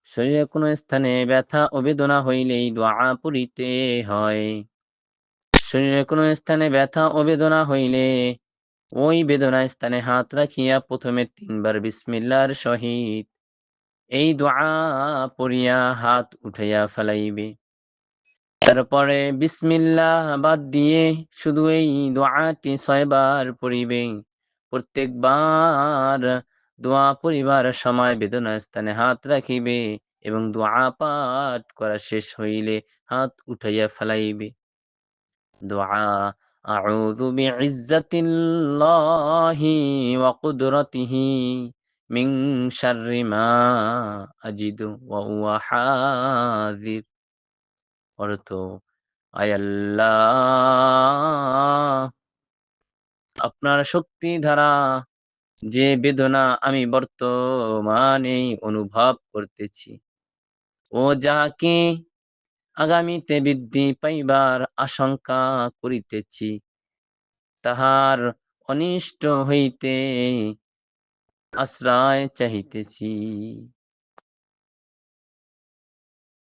শরীরের কোন স্থানে ব্যথা ও বেদনা হইলেই দোয়া পড়িতে হয়। শরীরের কোন স্থানে ব্যথা ও বেদনা হইলে ওই বেদনা স্থানে হাত রাখিয়া প্রথমে ৩ বার বিসমিল্লাহর সহিত এই দোয়া পড়িয়া হাত উঠাইয়া ফেলাইবে। তারপরে বিসমিল্লাহ বাদ দিয়ে শুধু এই দোয়াটি ৬ বার পড়িবে। প্রত্যেকবার দোয়া পড়িবার সময় বেদনা স্থানে হাত রাখিবে এবং দোয়া পাঠ করা শেষ হইলে হাত উঠাইয়া ফেলাইবে। দোয়া আউযু বিইজ্জাতিল্লাহি ওয়া কুদরাতিহি মিন শাররি মা আজিদু ওয়া হুয়া হাযির। অর্থ, আয় আল্লাহ, আপনার শক্তি দ্বারা যে বেদনা আমি বর্তমানে অনুভব করতেছি ও যাহাকে আগামীতে বৃদ্ধি পাইবার আশঙ্কা করিতেছি, তাহার অনিষ্ট হইতে আশ্রয় চাহিতেছি।